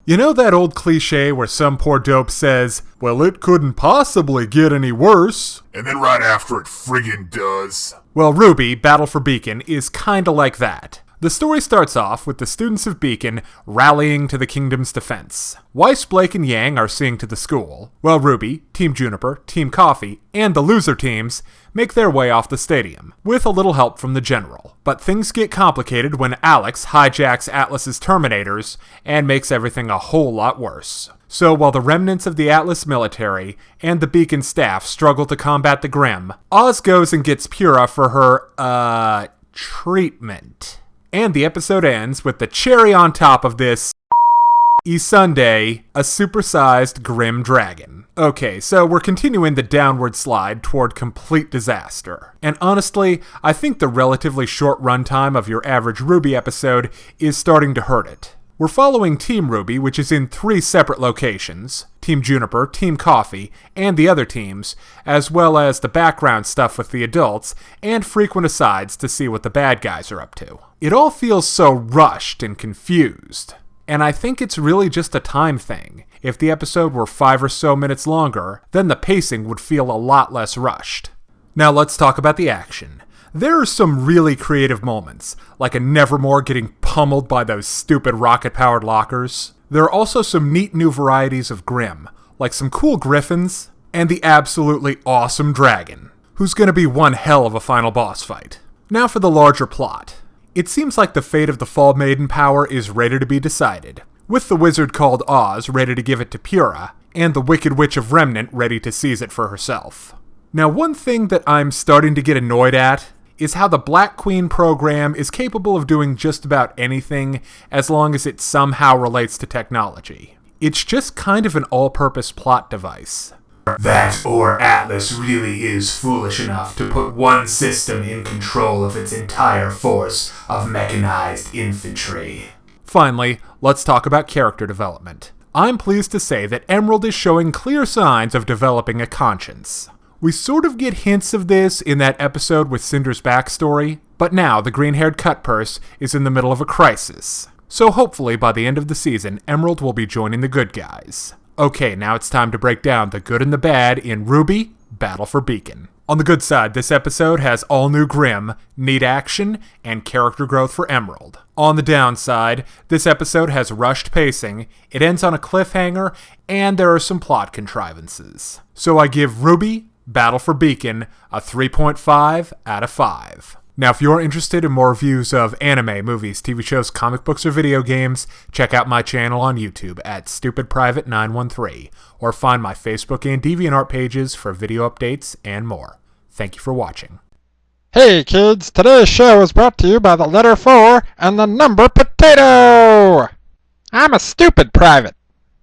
You know that old cliche where some poor dope says, well, it couldn't possibly get any worse? And then right after it friggin' does. Well, Rwby, Battle for Beacon, is kinda like that. The story starts off with the students of Beacon rallying to the kingdom's defense. Weiss, Blake, and Yang are seeing to the school, while Rwby, Team Juniper, Team Coffee, and the loser teams make their way off the stadium, with a little help from the general. But things get complicated when Alex hijacks Atlas's Terminators and makes everything a whole lot worse. So while the remnants of the Atlas military and the Beacon staff struggle to combat the Grimm, Oz goes and gets Pyrrha for her, treatment. And the episode ends with the cherry on top of this Sunday, a supersized Grimm dragon. Okay, so we're continuing the downward slide toward complete disaster. And honestly, I think the relatively short runtime of your average Rwby episode is starting to hurt it. We're following Team Rwby, which is in 3 separate locations, Team Juniper, Team Coffee, and the other teams, as well as the background stuff with the adults, and frequent asides to see what the bad guys are up to. It all feels so rushed and confused, and I think it's really just a time thing. If the episode were 5 or so minutes longer, then the pacing would feel a lot less rushed. Now let's talk about the action. There are some really creative moments, like a Nevermore getting pummeled by those stupid rocket-powered lockers. There are also some neat new varieties of Grimm, like some cool griffins, and the absolutely awesome dragon, who's gonna be one hell of a final boss fight. Now for the larger plot. It seems like the fate of the Fall Maiden power is ready to be decided, with the wizard called Oz ready to give it to Pyrrha, and the Wicked Witch of Remnant ready to seize it for herself. Now one thing that I'm starting to get annoyed at is how the Black Queen program is capable of doing just about anything as long as it somehow relates to technology. It's just kind of an all-purpose plot device. That or Atlas really is foolish enough to put one system in control of its entire force of mechanized infantry. Finally, let's talk about character development. I'm pleased to say that Emerald is showing clear signs of developing a conscience. We sort of get hints of this in that episode with Cinder's backstory, but now the green-haired Cutpurse is in the middle of a crisis. So hopefully by the end of the season, Emerald will be joining the good guys. Okay, now it's time to break down the good and the bad in Rwby, Battle for Beacon. On the good side, this episode has all new Grimm, neat action, and character growth for Emerald. On the downside, this episode has rushed pacing, it ends on a cliffhanger, and there are some plot contrivances. So I give Rwby, Battle for Beacon a 3.5 out of 5. Now, if you're interested in more reviews of anime, movies, TV shows, comic books, or video games, check out my channel on YouTube at StupidPrivate913, or find my Facebook and Deviantart pages for video updates and more. Thank you for watching. Hey kids, today's show is brought to you by the letter 4 and the number potato! I'm a stupid private.